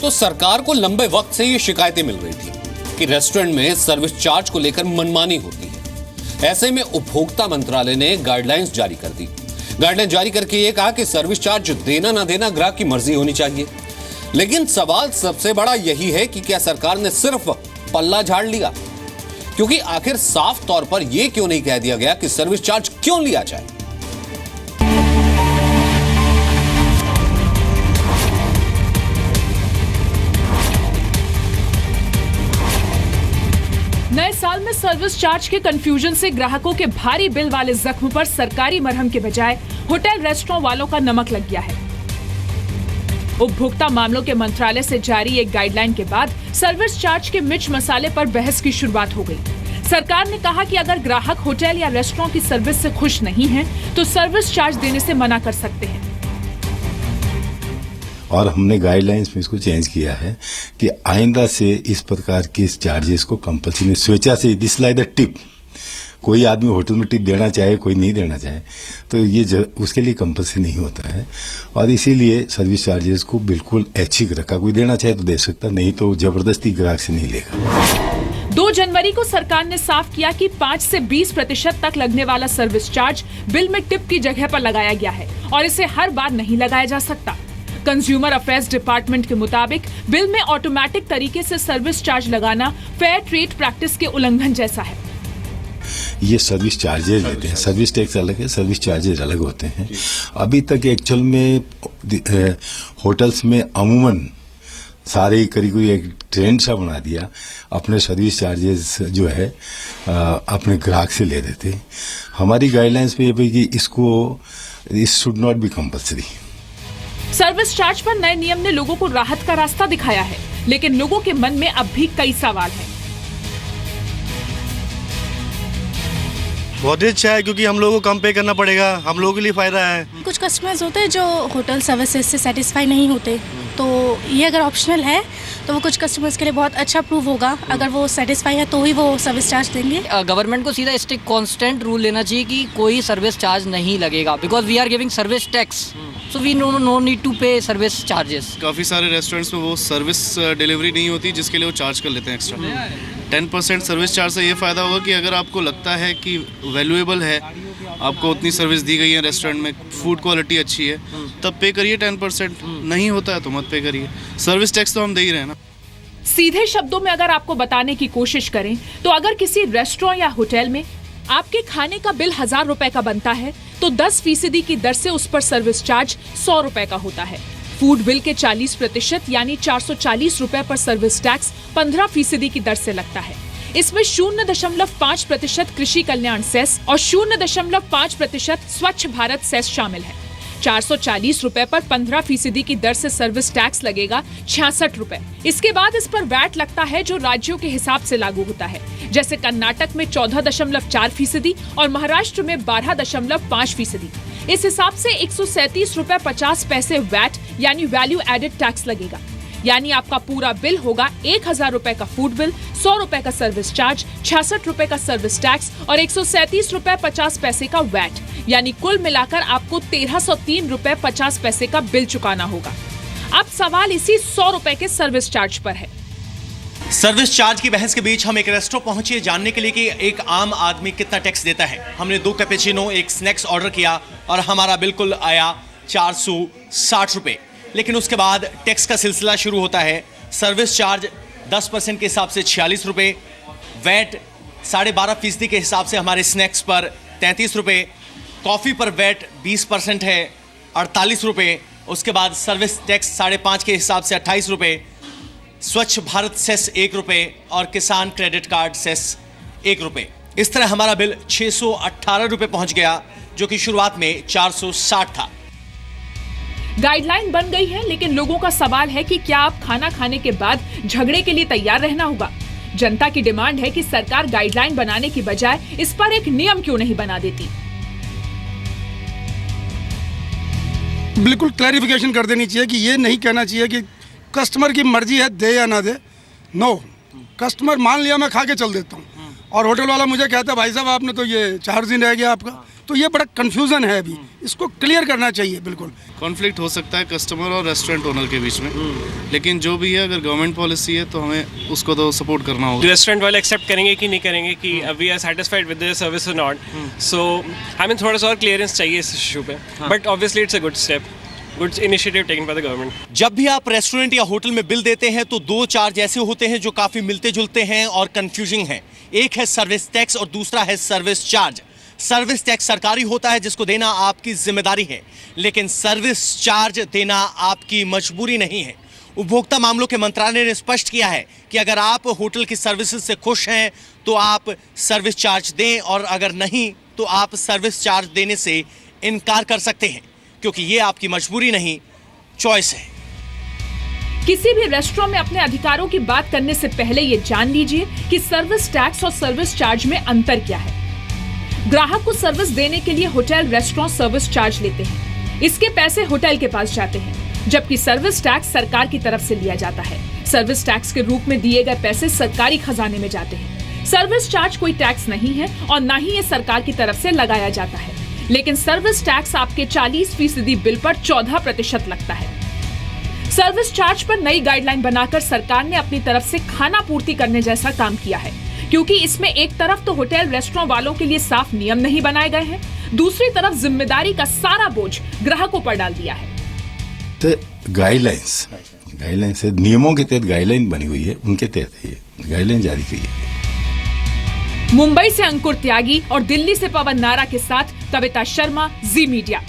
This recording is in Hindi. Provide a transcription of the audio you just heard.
तो सरकार को लंबे वक्त से ये शिकायतें मिल रही थी कि रेस्टोरेंट में सर्विस चार्ज को लेकर मनमानी होती है। ऐसे में उपभोक्ता मंत्रालय ने गाइडलाइंस जारी कर दी। गाइडलाइन जारी करके ये कहा कि सर्विस चार्ज देना ना देना ग्राहक की मर्जी होनी चाहिए। लेकिन सवाल सबसे बड़ा यही है कि क्या सरकार ने सिर्फ पल्ला झाड़ लिया? क्योंकि आखिर साफ तौर पर यह क्यों नहीं कह दिया गया कि सर्विस चार्ज क्यों लिया जाए? नए साल में सर्विस चार्ज के कंफ्यूजन से ग्राहकों के भारी बिल वाले जख्म पर सरकारी मरहम के बजाय होटल रेस्टोरेंट वालों का नमक लग गया है। उपभोक्ता मामलों के मंत्रालय से जारी एक गाइडलाइन के बाद सर्विस चार्ज के मिर्च मसाले पर बहस की शुरुआत हो गई। सरकार ने कहा कि अगर ग्राहक होटल या रेस्टोरेंट की सर्विस से खुश नहीं है तो सर्विस चार्ज देने से मना कर सकते हैं। और हमने गाइडलाइंस में इसको चेंज किया है कि आइंदा से इस प्रकार के चार्जेस को कंपल्सरी स्वेच्छा से, दिस लाइक द टिप, कोई आदमी होटल में टिप देना चाहे, कोई नहीं देना चाहे, तो ये उसके लिए कंपल्सरी नहीं होता है। और इसीलिए सर्विस चार्जेस को बिल्कुल ऐच्छिक रखा। कोई देना चाहे तो दे सकता, नहीं तो जबरदस्ती ग्राहक से नहीं लेगा। 2 जनवरी को सरकार ने साफ किया कि 5 से 20% तक लगने वाला सर्विस चार्ज बिल में टिप की जगह पर लगाया गया है और इसे हर बार नहीं लगाया जा सकता। कंज्यूमर अफेयर्स डिपार्टमेंट के मुताबिक बिल में ऑटोमेटिक तरीके से सर्विस चार्ज लगाना फेयर ट्रेड प्रैक्टिस के उल्लंघन जैसा है। ये सर्विस चार्जेज लेते हैं, सर्विस टैक्स अलग है, सर्विस चार्जेज अलग होते हैं। अभी तक एक्चुअल में होटल्स में अमूमन सारे करीब एक ट्रेंड सा बना दिया, अपने सर्विस चार्जेस जो है अपने ग्राहक से ले देते। हमारी गाइडलाइंस में ये भी कि इस should not be compulsory. Service charge पर नए नियम ने लोगों को राहत का रास्ता दिखाया है, लेकिन लोगों के मन में अब भी कई सवाल हैं। बहुत अच्छा है क्योंकि हम लोगों को कम पे करना पड़ेगा, हम लोगों के लिए फायदा है। कुछ कस्टमर्स होते हैं जो होटल सर्विसेज से सेटिस्फाई नहीं होते, तो ये अगर ऑप्शनल है तो वो कुछ कस्टमर्स के लिए बहुत अच्छा प्रूव होगा। अगर वो सेटिस्फाई है तो ही वो सर्विस चार्ज देंगे। गवर्नमेंट को सीधा स्ट्रिक्ट कांस्टेंट रूल लेना चाहिए कि कोई सर्विस चार्ज नहीं लगेगा, because we are giving service tax, so we no need to pay service charges. काफ़ी सारे रेस्टोरेंट्स में वो सर्विस डिलीवरी नहीं होती जिसके लिए वो चार्ज कर लेते हैं एक्स्ट्रा। 10% सर्विस चार्ज से ये फ़ायदा होगा कि अगर आपको लगता है कि वैल्यूएबल है, आपको उतनी सर्विस दी गई है रेस्टोरेंट में, फूड क्वालिटी अच्छी है, तब पे करिए 10%। नहीं होता है तो मत पे करिए। सर्विस टैक्स तो हम दे ही रहे हैं ना। सीधे शब्दों में अगर आपको बताने की कोशिश करें तो अगर किसी रेस्टोरेंट या होटल में आपके खाने का बिल 1000 रुपए का बनता है तो 10% की दर से उस पर सर्विस चार्ज 100 रुपए का होता है। फूड बिल के 40% यानी 440 रुपए पर सर्विस टैक्स 15% की दर से लगता है। इसमें 0.5% कृषि कल्याण सेस और 0.5% स्वच्छ भारत सेस शामिल है। 440 रुपए पर 15% की दर से सर्विस टैक्स लगेगा 66 रुपए। इसके बाद इस पर वैट लगता है जो राज्यों के हिसाब से लागू होता है। जैसे कर्नाटक में 14.4% और महाराष्ट्र में 12.5%। इस हिसाब से 137 रुपए 50 पैसे वैट यानी वैल्यू एडेड टैक्स लगेगा। यानी आपका पूरा बिल होगा 1000 रुपए का फूड बिल, 100 रुपए का सर्विस चार्ज, 66 रुपए का सर्विस टैक्स और 137 रुपए 50 पैसे का वैट। यानी कुल मिलाकर आपको 1303 रुपए 50 पैसे का बिल चुकाना होगा। अब सवाल इसी 100 रुपए के सर्विस चार्ज पर है। सर्विस चार्ज की बहस के बीच हम एक रेस्टोरेंट पहुंचे जानने के लिए कि एक आम आदमी कितना टैक्स देता है। हमने 2 कैपेचिनो, एक स्नैक्स ऑर्डर किया और हमारा बिल्कुल आया 460 रुपए। लेकिन उसके बाद टैक्स का सिलसिला शुरू होता है। सर्विस चार्ज 10% के हिसाब से 46 रुपए, वैट 12.5% के हिसाब से हमारे स्नैक्स पर 33 रुपए, कॉफ़ी पर वैट 20% है 48 रुपए, उसके बाद सर्विस टैक्स 5.5% के हिसाब से 28 रुपए, स्वच्छ भारत सेस 1 रुपए और किसान क्रेडिट कार्ड सेस 1 रुपए। इस तरह हमारा बिल 618 रुपए पहुंच गया, जो कि शुरुआत में 460 था। गाइडलाइन बन गई है, लेकिन लोगों का सवाल है कि क्या आप खाना खाने के बाद झगड़े के लिए तैयार रहना होगा? जनता की डिमांड है कि सरकार गाइडलाइन बनाने की बजाय इस पर एक नियम क्यों नहीं बना देती। बिल्कुल क्लैरिफिकेशन कर देनी चाहिए कि ये नहीं कहना चाहिए कि कस्टमर की मर्जी है दे या ना दे। नो, कस्टमर मान लिया मैं खा के चल देता हूँ और होटल वाला मुझे कहता है भाई साहब आपने तो ये चार्ज ही रह गया आपका, तो ये बड़ा कंफ्यूजन है अभी, इसको क्लियर करना चाहिए बिल्कुल। कॉन्फ्लिक्ट हो सकता है कस्टमर और रेस्टोरेंट ओनर के बीच में, लेकिन जो भी है अगर गवर्नमेंट पॉलिसी है तो हमें उसको तो सपोर्ट करना होगा। रेस्टोरेंट वाले एक्सेप्ट करेंगे कि नहीं करेंगे कि we are satisfied with their service और नॉट, सो हमें थोड़ा सा और क्लियरेंस चाहिए इस इशू पे, but obviously it's a good step, good initiative taken by the government. जब भी आप रेस्टोरेंट या होटल में बिल देते हैं तो दो चार्ज ऐसे होते हैं जो काफी मिलते जुलते हैं और कंफ्यूजिंग हैं। एक है सर्विस टैक्स और दूसरा है सर्विस चार्ज। सर्विस टैक्स सरकारी होता है जिसको देना आपकी जिम्मेदारी है, लेकिन सर्विस चार्ज देना आपकी मजबूरी नहीं है। उपभोक्ता मामलों के मंत्रालय ने स्पष्ट किया है कि अगर आप होटल की सर्विसेज से खुश हैं तो आप सर्विस चार्ज दें, और अगर नहीं तो आप सर्विस चार्ज देने से इनकार कर सकते हैं, क्योंकि ये आपकी मजबूरी नहीं, चॉइस है। किसी भी रेस्टोरेंट में अपने अधिकारों की बात करने से पहले ये जान लीजिए कि सर्विस टैक्स और सर्विस चार्ज में अंतर क्या है। ग्राहक को सर्विस देने के लिए होटल रेस्टोरेंट सर्विस चार्ज लेते हैं, इसके पैसे होटल के पास जाते हैं, जबकि सर्विस टैक्स सरकार की तरफ से लिया जाता है। सर्विस टैक्स के रूप में दिए गए पैसे सरकारी खजाने में जाते हैं। सर्विस चार्ज कोई टैक्स नहीं है और न ही ये सरकार की तरफ से लगाया जाता है, लेकिन सर्विस टैक्स आपके 40% बिल पर 14% लगता है। सर्विस चार्ज पर नई गाइडलाइन बनाकर सरकार ने अपनी तरफ से खाना पूर्ति करने जैसा काम किया है, क्योंकि इसमें एक तरफ तो होटल रेस्टोरेंट वालों के लिए साफ नियम नहीं बनाए गए हैं, दूसरी तरफ जिम्मेदारी का सारा बोझ ग्राहकों पर डाल दिया है। तो गाइडलाइंस है, नियमों के तहत गाइडलाइन बनी हुई है, उनके तहत ये गाइडलाइन जारी की है। मुंबई से अंकुर त्यागी और दिल्ली से पवन नारा के साथ कविता शर्मा, जी मीडिया।